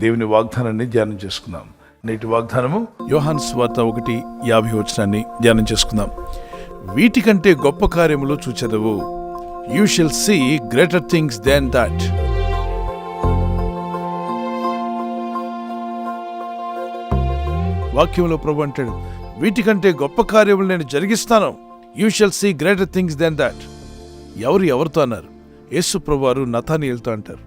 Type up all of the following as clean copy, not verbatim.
దేవుని వాగ్దానాన్ని ధ్యానం చేసుకుందాం. నేటి వాగ్దానము యోహాను సువార్త 1:50 ధ్యానం చేసుకుందాం. వీటికంటే గొప్ప కార్యములు చూచెదవు. You shall see greater things then that. వాక్యంలో ప్రభు అంటాడు, వీటికంటే గొప్ప కార్యములు నేను జరిగిస్తాను. You shall see greater things then that. ఎవరితో అన్నారు? యేసు ప్రభువారు నతానీయులతో అంటారు.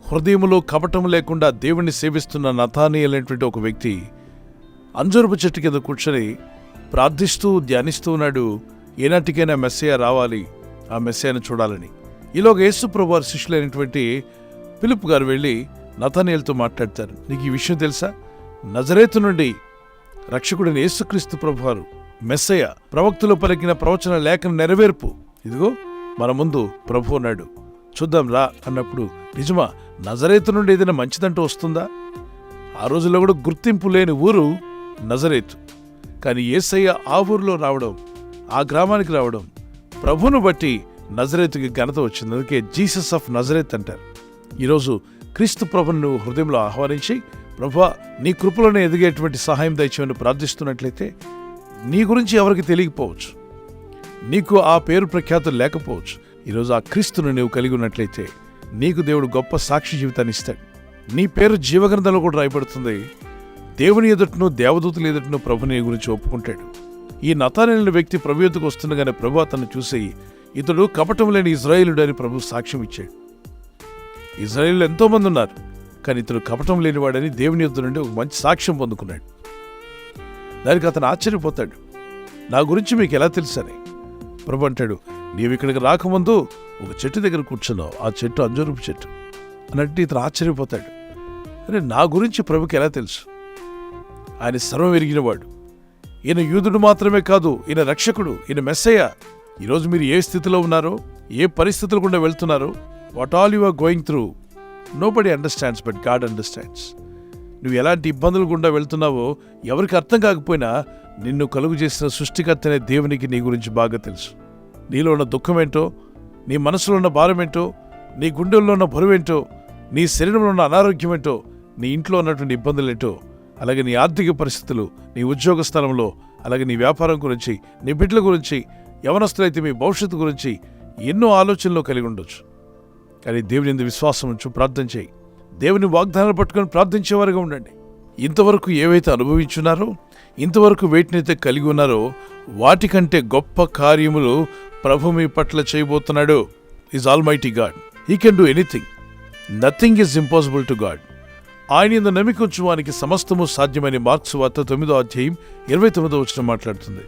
హృదయములో కపటం లేకుండా దేవుణ్ణి సేవిస్తున్న నతానీయులు అనేటువంటి ఒక వ్యక్తి అంజూరపు చెట్టు కింద కూర్చొని ప్రార్థిస్తూ ధ్యానిస్తూ ఉన్నాడు. ఏనాటికైనా మెస్సయ్య రావాలి, ఆ మెస్సయ్యను చూడాలని. ఈలోగా యేసు ప్రభువారి శిష్యులైనటువంటి ఫిలిప్ గారు వెళ్ళి నతానీయులతో మాట్లాడతారు. నీకు ఈ విషయం తెలుసా? నజరేతు నుండి రక్షకుడైన యేసుక్రీస్తు ప్రభువారు మెస్సయ్య, ప్రవక్తలు పలికిన ప్రవచన లేఖన నెరవేర్పు, ఇదిగో మన ముందు ప్రభు ఉన్నాడు, చూద్దాం రా అన్నప్పుడు, నిజమా నజరేతు నుండి ఏదైనా మంచిదంటూ వస్తుందా? ఆ రోజుల్లో కూడా గుర్తింపు లేని ఊరు నజరేతు. కానీ యేసయ్య ఆ ఊరిలో రావడం, ఆ గ్రామానికి రావడం, ప్రభువును బట్టి నజరేతుకి ఘనత వచ్చింది. అందుకే జీసస్ ఆఫ్ నజరేత్ అంటారు. ఈరోజు క్రీస్తు ప్రభుని నువ్వు హృదయంలో ఆహ్వానించి, ప్రభువా నీ కృపలోనే ఎదిగేటువంటి సహాయం దయచేయమని ప్రార్థిస్తున్నట్లయితే, నీ గురించి ఎవరికి తెలియకపోవచ్చు, నీకు ఆ పేరు ప్రఖ్యాతులు లేకపోవచ్చు. ఈరోజు ఆ క్రీస్తును నీవు కలిగి ఉన్నట్లయితే నీకు దేవుడు గొప్ప సాక్షి జీవితాన్ని ఇస్తాడు. నీ పేరు జీవగ్రంథంలో కూడా రాయబడుతుంది. దేవుని ఎదుటను దేవదూతుల ఎదుటను ప్రభు నీ గురించి ఒప్పుకుంటాడు. ఈ నతానీయుల వ్యక్తి ప్రభు ఎదుటకు వస్తుండగానే ప్రభు అతన్ని చూసి, ఇతడు కపటం లేని ఇజ్రాయేలుడు అని ప్రభు సాక్ష్యం ఇచ్చాడు. ఇజ్రాయేలు ఎంతో మంది ఉన్నారు, కానీ ఇతడు కపటం లేనివాడని దేవుని ఎదుట నుండి ఒక మంచి సాక్ష్యం పొందుకున్నాడు. దానికి అతను ఆశ్చర్యపోతాడు. నా గురించి మీకు ఎలా తెలుసని ప్రభు అంటాడు, నీవు ఇక్కడికి రాకముందు ఒక చెట్టు దగ్గర కూర్చున్నావు, ఆ చెట్టు అంజూరపు చెట్టు అన్నట్టు ఇతను ఆశ్చర్యపోతాడు. అరే, నా గురించి ప్రభుకి ఎలా తెలుసు? ఆయన సర్వం ఎరిగినవాడు. ఈయన యూదుడు మాత్రమే కాదు, ఈయన రక్షకుడు, ఈయన మెస్సయ్య. ఈరోజు మీరు ఏ స్థితిలో ఉన్నారో, ఏ పరిస్థితులు గుండా వెళ్తున్నారో, what all you are going through, nobody understands but God understands. నువ్వు ఎలాంటి ఇబ్బందులు గుండా వెళ్తున్నావో ఎవరికి అర్థం కాకపోయినా, నిన్ను కలుగు చేసిన సృష్టికర్త అనే దేవునికి నీ గురించి బాగా తెలుసు. నీలో ఉన్న దుఃఖమేంటో, నీ మనసులో ఉన్న భారమేంటో, నీ గుండెల్లో ఉన్న బరువేంటో, నీ శరీరంలో ఉన్న అనారోగ్యమేంటో, నీ ఇంట్లో ఉన్నటువంటి ఇబ్బందులేంటో, అలాగే నీ ఆర్థిక పరిస్థితులు, నీ ఉద్యోగ స్థలంలో, అలాగే నీ వ్యాపారం గురించి, నీ బిడ్డల గురించి, యవనస్తులైతే మీ భవిష్యత్తు గురించి ఎన్నో ఆలోచనలు కలిగి ఉండొచ్చు. కానీ దేవుని యందు విశ్వాసం ఉంచు, ప్రార్థన చేయి. దేవుని వాగ్దానాలు పట్టుకొని ప్రార్థించేవారుగా ఉండండి. ఇంతవరకు ఏవైతే అనుభవించున్నారో, ఇంతవరకు వేటినైతే కలిగి ఉన్నారో, వాటికంటే గొప్ప కార్యములు ప్రభు మీ పట్ల చేయబోతున్నాడు. Is almighty God. He can do anything. Nothing is impossible to God. ఆయన యందు నమ్మిక ఉంచు వానికి సమస్తము సాధ్యమని మార్క్స్ వార్త 9:29 మాట్లాడుతుంది.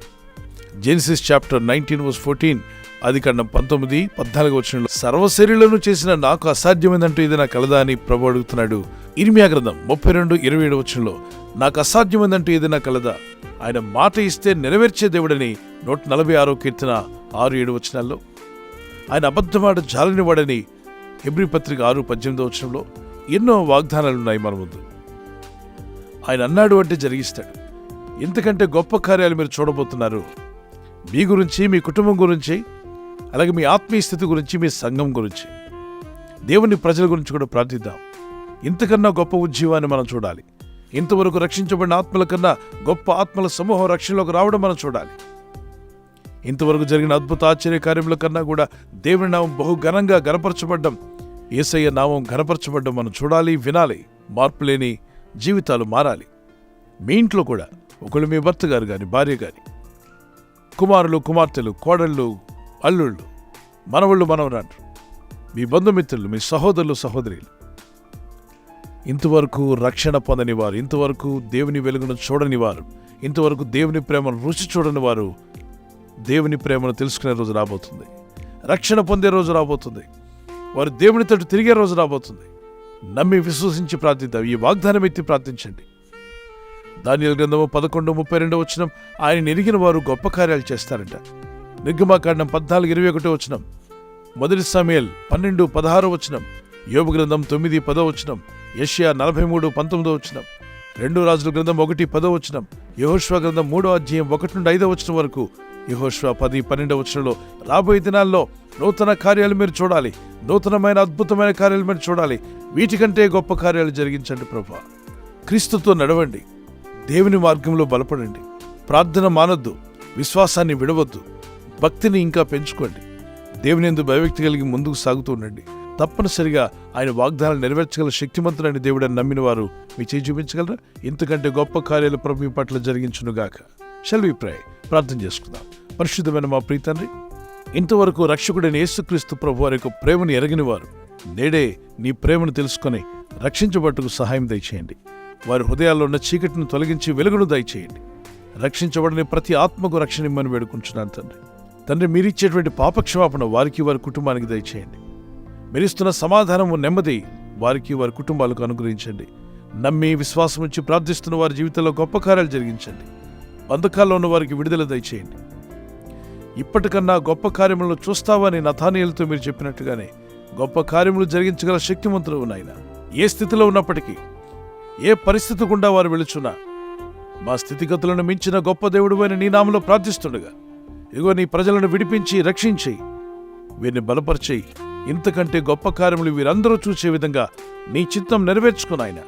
జెనిసిస్ చాప్టర్ 19:14, ఆదికాండం 19:14 సర్వశరీరులను చేసిన నాకు అసాధ్యమైందంటూ ఏదైనా కలదా అని ప్రభు అడుగుతున్నాడు. ఇర్మియా గ్రంథం 32:27 నాకు అసాధ్యమైందంటూ ఏదైనా కలదా? ఆయన మాట ఇస్తే నెరవేర్చే దేవుడని 146 కీర్తన 6-7 ఆయన అబద్ధమాట జాలని వాడని హెబ్రీ పత్రిక 6:18 ఎన్నో వాగ్దానాలున్నాయి మన ముందు. ఆయన అన్నాడు అంటే జరిగిస్తాడు. ఇంతకంటే గొప్ప కార్యాలు మీరు చూడబోతున్నారు. మీ గురించి, మీ కుటుంబం గురించి, అలాగే మీ ఆత్మీయ స్థితి గురించి, మీ సంఘం గురించి, దేవుని ప్రజల గురించి కూడా ప్రార్థిద్దాం. ఇంతకన్నా గొప్ప ఉజ్జీవాన్ని మనం చూడాలి. ఇంతవరకు రక్షించబడిన ఆత్మల కన్నా గొప్ప ఆత్మల సమూహం రక్షణలోకి రావడం మనం చూడాలి. ఇంతవరకు జరిగిన అద్భుత ఆశ్చర్య కార్యముల కన్నా కూడా దేవుని నామం బహు ఘనంగా ఘనపరచబడ్డం, యేసయ్య నామం ఘనపరచబడ్డం మనం చూడాలి, వినాలి. మార్పు లేని జీవితాలు మారాలి. మీ ఇంట్లో కూడా ఒకళ్ళు మీ భర్త గారు కానీ, భార్య కానీ, కుమారులు, కుమార్తెలు, కోడళ్ళు, అల్లుళ్ళు, మనవళ్ళు, మనవరాండ్రు, మీ బంధుమిత్రులు, మీ సహోదరులు, సహోదరులు, ఇంతవరకు రక్షణ పొందని వారు, ఇంతవరకు దేవుని వెలుగును చూడని వారు, ఇంతవరకు దేవుని ప్రేమను రుచి చూడని వారు దేవుని ప్రేమను తెలుసుకునే రోజు రాబోతుంది. రక్షణ పొందే రోజు రాబోతుంది. వారు దేవుని తట్టు తిరిగే రోజు రాబోతుంది. నమ్మి విశ్వసించి ప్రార్థిద్దాం. ఈ వాగ్దానం ఎత్తి ప్రార్థించండి. దానియేలు గ్రంథము 11:32 ఆయన ఎరిగిన వారు గొప్ప కార్యాలు చేస్తారంట. నిర్గమాకాండం 14:21, మొదటి సమూయేలు 12:16, యోబు గ్రంథం 9:10, యెషయా 43:19, 2 రాజుల గ్రంథం 1:10, యెహోషువ గ్రంథం 3:1-5 వరకు యెహోషువ 10:12 రాబోయే దినాల్లో నూతన కార్యాలు మీరు చూడాలి, నూతనమైన అద్భుతమైన కార్యాలు మీరు చూడాలి, వీటికంటే గొప్ప కార్యాలు జరిగించండి ప్రభువా. క్రీస్తుతో నడవండి, దేవుని మార్గంలో బలపడండి, ప్రార్థన మానొద్దు, విశ్వాసాన్ని విడవద్దు, భక్తిని ఇంకా పెంచుకోండి, దేవుని యందు భయభక్తి కలిగి ముందుకు సాగుతూ ఉండండి. తప్పనిసరిగా ఆయన వాగ్దానాలు నెరవేర్చగల శక్తిమంతుడైన దేవుడని నమ్మిన వారు మీ చేయి చూపించగలరా? ఇంతకంటే గొప్ప కార్యాలు ప్రభు మీ పట్ల జరిగించునుగాక. షల్ వి ప్రే. ప్రార్థన చేసుకుందాం. పరిశుద్ధమైన మా ప్రియ తండ్రి, ఇంతవరకు రక్షకుడైన యేసుక్రీస్తు ప్రభు వారి యొక్క ప్రేమను ఎరగిన వారు నేడే నీ ప్రేమను తెలుసుకొని రక్షించబట్టుకు సహాయం దయచేయండి. వారి హృదయాల్లో ఉన్న చీకటిని తొలగించి వెలుగును దయచేయండి. రక్షించబడిన ప్రతి ఆత్మకు రక్షణ ఇమ్మని వేడుకుంటున్నాను తండ్రి. తండ్రి, మీరిచ్చేటువంటి పాపక్షమాపణ వారికి వారి కుటుంబానికి దయచేయండి. మీరిస్తున్న సమాధానము నెమ్మది వారికి వారి కుటుంబాలకు అనుగ్రహించండి. నమ్మి విశ్వాసం ఉంచి ప్రార్థిస్తున్న వారి జీవితంలో గొప్ప కార్యాలు జరిగించండి. బంధకాల్లో ఉన్న వారికి విడుదల దయచేయండి. ఇప్పటికన్నా గొప్ప కార్యములను చూస్తావని నతానీయులతో మీరు చెప్పినట్టుగానే గొప్ప కార్యములు జరిగించగల శక్తిమంతులు నాయన. ఏ స్థితిలో ఉన్నప్పటికీ, ఏ పరిస్థితి గుండా వారు వెళుచున్నా, మా స్థితిగతులను మించిన గొప్ప దేవుడు అని నీ నామలో ప్రార్థిస్తుండగా, ఇగో నీ ప్రజలను విడిపించి రక్షించి వీరిని బలపరిచి ఇంతకంటే గొప్ప కార్యములు వీరందరూ చూసే విధంగా నీ చిత్తం నెరవేర్చుకుని ఆయన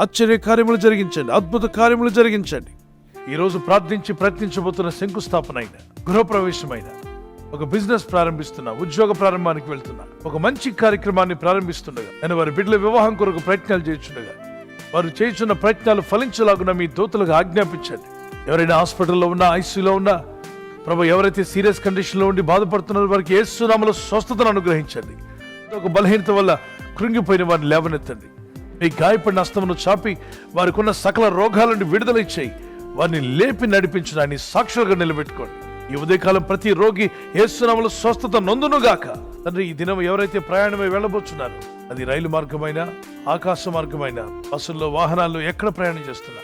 ఆశ్చర్య కార్యములు జరిగించండి, అద్భుత కార్యములు జరిగించండి. ఈరోజు ప్రార్థించి ప్రయత్నించబోతున్న శంకుస్థాపన అయినా, గృహప్రవేశమైన, ఒక బిజినెస్ ప్రారంభిస్తున్నా, ఉద్యోగ ప్రారంభానికి వెళ్తున్నా, ఒక మంచి కార్యక్రమాన్ని ప్రారంభిస్తుండగా, నేను వారి బిడ్డల వివాహం కొరకు ప్రయత్నాలు చేస్తుండగా, వారు చేస్తున్న ప్రయత్నాలు ఫలించలాగున మీ దూతలకు ఆజ్ఞాపించండి. ఎవరైనా హాస్పిటల్లో ఉన్నా, ఐసీయూలో ఉన్నా, ప్రభు ఎవరైతే సీరియస్ కండిషన్లో ఉండి బాధపడుతున్నారో వారికి యేసు నామములో స్వస్థతను అనుగ్రహించండి. ఒక బలహీనత వల్ల కృంగిపోయిన వారిని లేవనెత్తండి. మీ గాయపడిన హస్తమును చాపి వారికి ఉన్న సకల రోగాల నుండి విడుదల ఇచ్చేయి. వారిని లేపి నడిపించడాన్ని సాక్షులుగా నిలబెట్టుకోండి. ఈ ఉదయకాలం ప్రతి రోగి యేసు నామములో స్వస్థత నొందునుగాక. తండ్రి, ఈ దినం ఎవరైతే ప్రయాణమై వెళ్ళబోతున్నారో, అది రైలు మార్గమైనా, ఆకాశ మార్గమైనా, బస్సుల్లో, వాహనాల్లో ఎక్కడ ప్రయాణం చేస్తున్నా,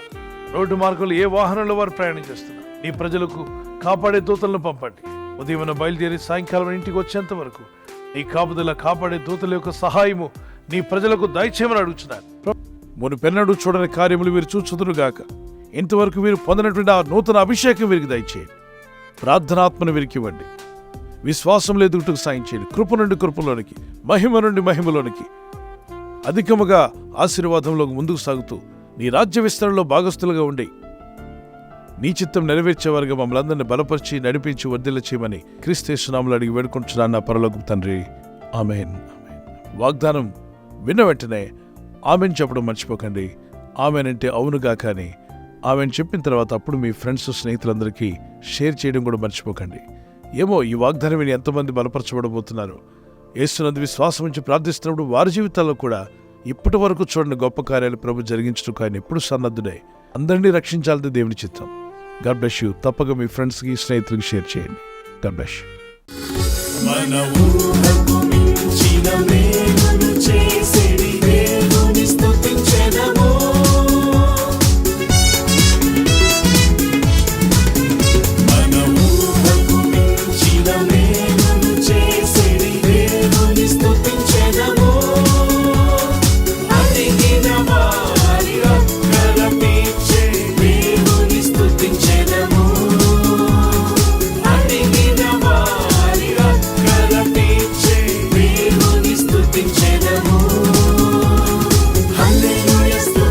రోడ్డు మార్గంలో ఏ వాహనంలో వారు ప్రయాణం చేస్తున్నా, నీ ప్రజలకు కాపాడే దూతలను పంపండి. ఉదయం బయలుదేరి సాయంకాలం ఇంటికి వచ్చేంత వరకు నీ కాపుదల, కాపాడే దూతల యొక్క సహాయము నీ ప్రజలకు దయచేయమని అడుగుతున్నారు. మునుపెన్నడూ చూడని కార్యములు వీరు చూచుదురుగాక. ఇంతవరకు వీరు పొందినటువంటి ఆ నూతన అభిషేకం వీరికి దయచేయండి. ప్రార్థనాత్మను వీరికి ఇవ్వండి. విశ్వాసంలో ఎదుగుటకు సాయం చేయండి. కృప నుండి కృపలోనికి, మహిమ నుండి మహిమలోనికి, అధికముగా ఆశీర్వాదంలోకి ముందుకు సాగుతూ నీ రాజ్య విస్తరణలో భాగస్థులుగా ఉండి నీ చిత్తం నెరవేర్చేవారుగా మమ్మల్ని అందరినీ బలపరిచి నడిపించి వర్ధిల్ల చేయమని క్రీస్తు యేసు నామములో అడిగి వేడుకుంటున్నాను నా పరలోకపు తండ్రి. ఆమేన్. వాగ్దానం విన్న వెంటనే ఆమెన్ చెప్పడం మర్చిపోకండి. ఆమెన్ అంటే అవునుగా, కానీ ఆమెన్ చెప్పిన తర్వాత అప్పుడు మీ ఫ్రెండ్స్, స్నేహితులందరికీ షేర్ చేయడం కూడా మర్చిపోకండి. ఏమో ఈ వాగ్దానం విని ఎంతమంది బలపరచబడబోతున్నారు. యేసునందు విశ్వాసం ఉంచి ప్రార్థిస్తున్నప్పుడు వారి జీవితాల్లో కూడా ఇప్పటి వరకు చూడండి గొప్ప కార్యాలు ప్రభు జరిగించడం. ఆయన ఎప్పుడు సన్నద్ధుడే. అందరినీ రక్షించాలని దేవుని చిత్తం. God bless you. తప్పక మీ ఫ్రెండ్స్కి, స్నేహితులకి షేర్ చేయండి. God bless you. Hallelujah.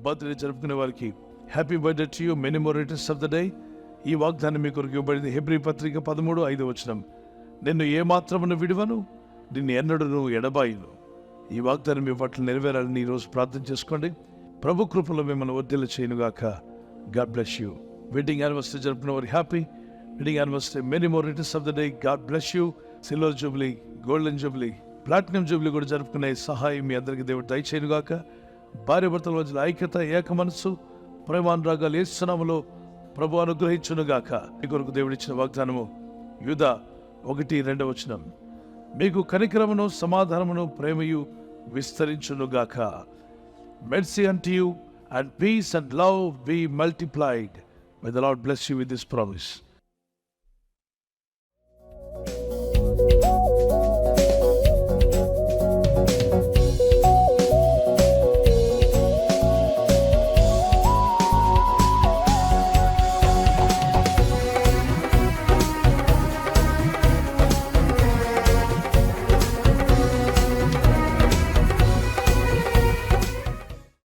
Birthday జరుపుకునే వారికి happy birthday to you, many more returns of the day. ఈ వాగ్దానం మీ కొరకు ఇవ్వబడింది. హెబ్రీ పత్రిక 13:5 నిన్ను ఏమాత్రమును విడువను, నిన్ను ఎన్నడూ ఎడబాయును. ఈ వాగ్దానం మీ పట్ల నెరవేరాలని ఈరోజు ప్రార్థన చేసుకోండి. ప్రభు కృపలో మిమ్మల్ని వర్ధిల్ల చేయనుగాక. God bless you. Wedding anniversary జరుపుకున్న వారి happy wedding anniversary, many more returns of the day. God bless you. Silver jubilee, golden jubilee, platinum jubilee కూడా జరుపుకునే సహాయం మీ అందరికీ దేవుడు దయచేయనుగాక. భార్య భర్తల మధ్యలో ఐక్యత, ఏక మనస్సు, ప్రేమానురాగాలు యేసు నామములో ప్రభు అనుగ్రహించునుగాక. మీ కొరకు దేవుడిచ్చిన వాగ్దానము యూదా 1:2 మీకు కనికరమును, సమాధానమును, ప్రేమయు విస్తరించునుగాక. Mercy unto you and peace and love be multiplied. May the Lord bless you with this promise.